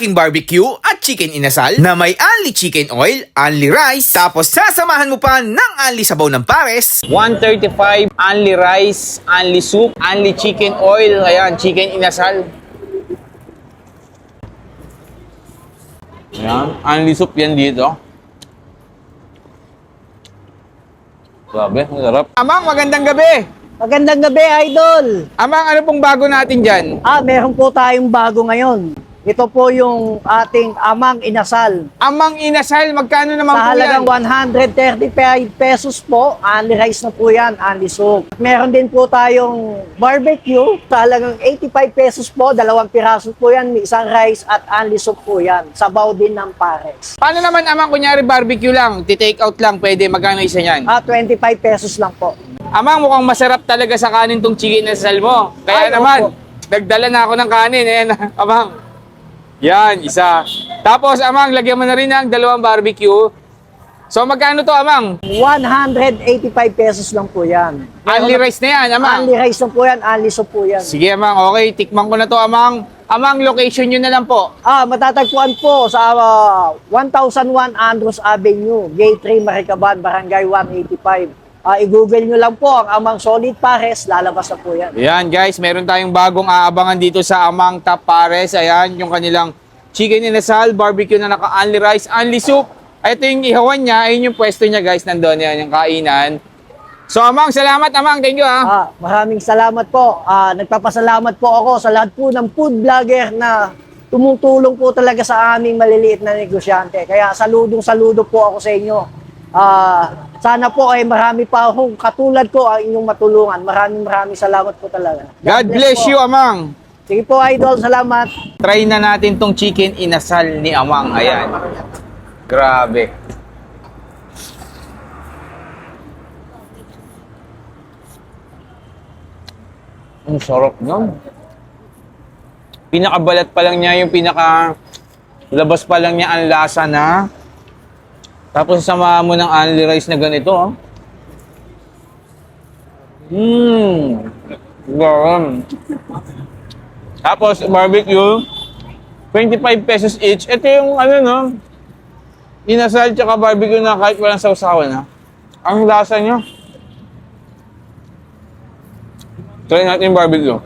malalaking barbecue at chicken inasal na may only chicken oil, only rice, tapos sasamahan mo pa ng only sabaw ng pares. 135, only rice, only soup, only chicken oil, ayan, chicken inasal. Ayan, only soup yan dito. Grabe, ang sarap. Amang, magandang gabi. Magandang gabi, Idol! Amang, ano pong bago natin dyan? Meron po tayong bago ngayon. Ito po yung ating amang inasal. Amang inasal, magkano naman Sa po yan? halagang 135 pesos po, only rice na po yan, only soup. Meron din po tayong barbecue. Sa halagang 85 pesos po, 2 piraso po yan, may isang rice at only soup po yan. Sabaw din ng pares. Paano naman amang, kunyari barbecue lang, ti-take out lang, pwede, magkano isa yan? 25 pesos lang po. Amang, mukhang masarap talaga sa kanin tong chicken inasal mo. Kaya Ay, naman, opo. nagdala na ako ng kanin. Ayan, amang. Yan, isa. Tapos, amang, lagyan mo na rin ng 2 barbecue. So, magkano to, amang? 185 pesos lang po yan. Only rice na yan, amang. Only rice lang po yan, only soup po yan. Sige, amang. Okay, tikman ko na to, amang. Amang, location nyo na lang po. Matatagpuan po sa 1001 Andros Avenue, Gate 3, Maricaban, Barangay 185. I-google nyo lang po ang Amang Solid Pares, lalabas na po yan. Ayan, guys, meron tayong bagong aabangan dito sa Amang Top Pares. Ayan, yung kanilang chicken inasal, barbecue na naka-only rice, only soup. Ito yung ihawan niya, ayun yung pwesto niya, guys, nandun yan, yung kainan. So, Amang, salamat, Amang. Thank you, ha. Maraming salamat po. Nagpapasalamat po ako sa lahat po ng food vlogger na tumutulong po talaga sa aming maliliit na negosyante. Kaya saludong-saludo po ako sa inyo. Sana po ay marami pa akong katulad ko ang inyong matulungan. Maraming salamat po talaga. God bless po. you, Amang. Sige po, Idol. Salamat. Try na natin tong chicken inasal ni Amang. Ayan. Grabe. Ang sarap nun. Pinakabalat pa lang niya, yung labas pa lang niya ang lasa na. Tapos sama mo ng only rice na ganito, oh. Garam. Tapos barbecue, 25 pesos each. Ito yung ano, no? Inasal tsaka barbecue na kahit walang sausawan, ha? Ang lasa niya. Try natin yung barbecue.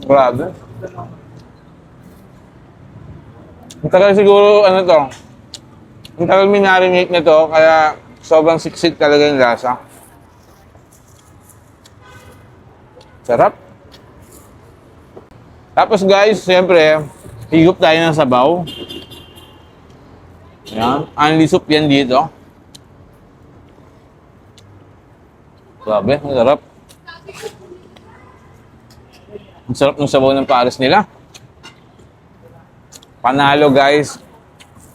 Grabe. Ang tagal siguro, ano to, ang tagal minarinate na to, kaya sobrang siksik talaga yung lasa. Sarap. Tapos guys, siyempre, higop tayo ng sabaw. Yan, only soup yan dito. Grabe, ang sarap. Ang sarap ng sabaw ng pares nila. Panalo, guys.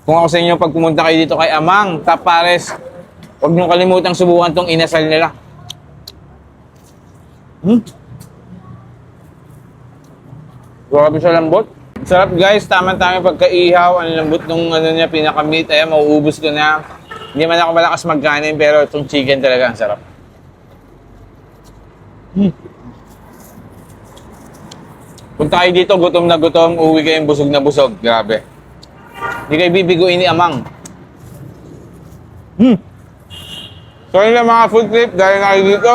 Kung ako sa inyo, pag pumunta kayo dito kay Amang Top Pares, huwag niyong kalimutang subukan tong inasal nila. Grabe sa lambot. Sarap, guys. Tama-tama pagka-ihaw. Ang lambot nung ano niya, pinaka-meat. Ayan, mauubos ko na. Hindi man ako malakas magkanin, pero itong chicken talaga ang sarap. Punta kayo dito, gutom na gutom, uwi kayong busog na busog. Grabe. Hindi kayo bibiguin ni Amang. So yun lang mga food trip, dahil na kayo dito.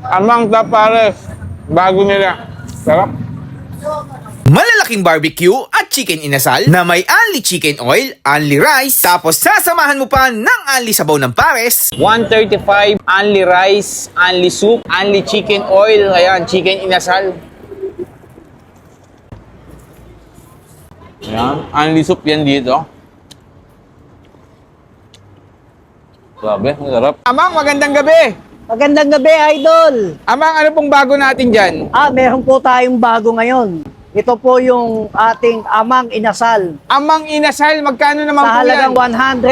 Amang Top Pares. Bago nila. Sarap. Malalaking barbecue at chicken inasal na may only chicken oil, only rice, tapos sasamahan mo pa ng only sabaw ng pares. 135, only rice, only soup, only chicken oil. Ayan, chicken inasal. Ayan, only soup yan dito. Grabe, ang sarap. Amang, magandang gabi. Magandang gabi, Idol. Amang, ano pong bago natin dyan? Meron po tayong bago ngayon. Ito po yung ating amang inasal. Amang inasal, magkano naman Sa po yan? halagang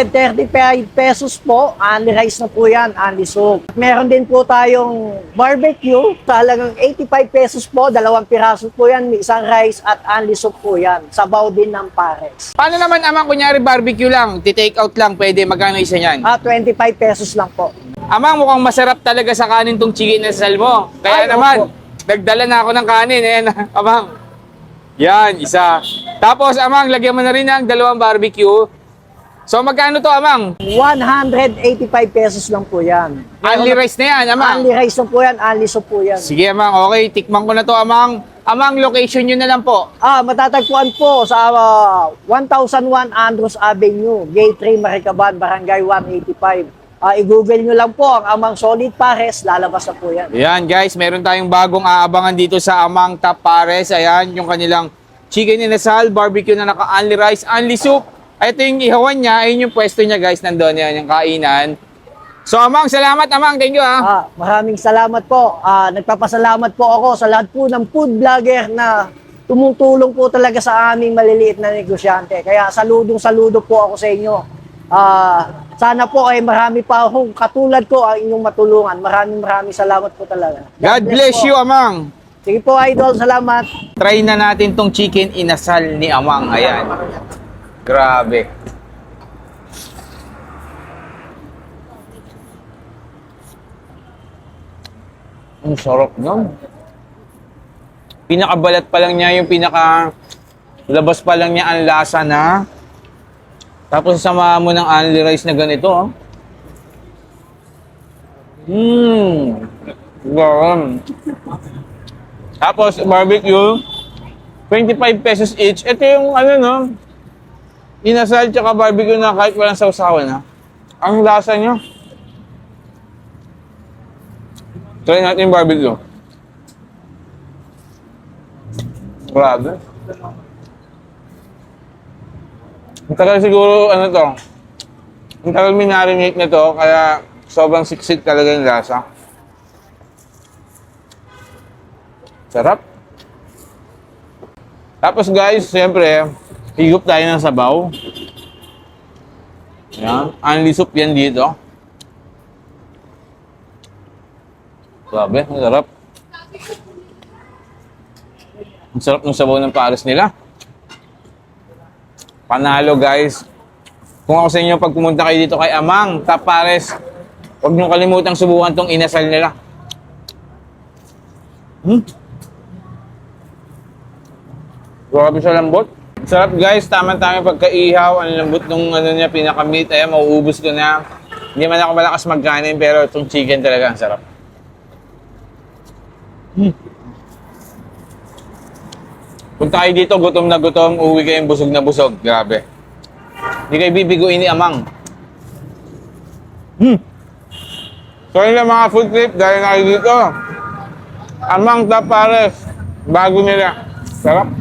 135 pesos po, only rice na po yan, only soup. Meron din po tayong barbecue. Sa halagang 85 pesos po, 2 piraso po yan, may isang rice at only soup po yan. Sabaw din ng pares. Paano naman, Amang, kunyari barbecue lang, ti-take out lang, pwede, magkano isa yan? 25 pesos lang po. Amang, mukhang masarap talaga sa kanin tong chicken inasal mo. Kaya Ay, naman, opo. nagdala na ako ng kanin. Ayan, Amang. Yan, isa. Tapos, Amang, lagyan mo na rin ng 2 barbecue. So, magkano to, Amang? 185 pesos lang po yan. Only rice na yan, Amang. Only rice lang po yan, only soup po yan. Sige, Amang. Okay, tikman ko na to, Amang. Amang, location nyo na lang po. Matatagpuan po sa 1001 Andros Avenue, Gate 3, Maricaban, Barangay 185. I-google nyo lang po ang Amang Solid Pares, lalabas na po yan. Ayan, guys. Meron tayong bagong aabangan dito sa Amang Top Pares. Ayan, yung kanilang chicken inasal, barbecue na naka-only rice, only soup. Ito yung ihawan niya. Ayun yung pwesto niya, guys. Nandun yan, yung kainan. So, Amang, salamat, Amang. Thank you, ha. Maraming salamat po. Nagpapasalamat po ako sa lahat po ng food vlogger na tumutulong po talaga sa aming maliliit na negosyante. Kaya saludong-saludo po ako sa inyo. Sana po ay marami pa akong katulad ko ang inyong matulungan. Maraming salamat po talaga. God bless po. you, Amang. Sige po, Idol. Salamat. Try na natin tong chicken inasal ni Amang. Ayan. Grabe. Ang sarap nun. Pinakabalat pa lang niya, yung labas pa lang niya ang lasa na. Tapos sama mo ng only rice na ganito. Oh. Garam. Tapos barbecue, 25 pesos each. Ito yung ano no, inasal tsaka barbecue na kahit walang sausawan ha. Ang lasa niya. Try natin yung barbecue. Grabe. Ang tagal siguro, ano to, ang tagal minarinate na to, kaya sobrang siksik talaga yung lasa. Sarap. Tapos guys, siyempre, higup tayo ng sabaw. Yan, only soup yan dito. Grabe, ang sarap. Ang sarap ng sabaw ng pares nila. Panalo guys. Kung ako sa inyo, pag pumunta kayo dito kay Amang Top Pares, huwag niyong kalimutang subukan tong inasal nila. Grabe sa lambot. Sarap guys, tama-tama pagka-ihaw. Ang lambot nung ano niya, pinaka-meat. Ayan, mauubos ko na. Hindi man ako malakas magkanin, pero itong chicken talaga ang sarap. Kung tayo dito, gutom na gutom, uwi kayong busog na busog. Grabe. Hindi kayo bibiguin ni Amang. So yun lang mga food trip, dahil na kayo dito. Amang Top Pares. Bago nila. Sarap.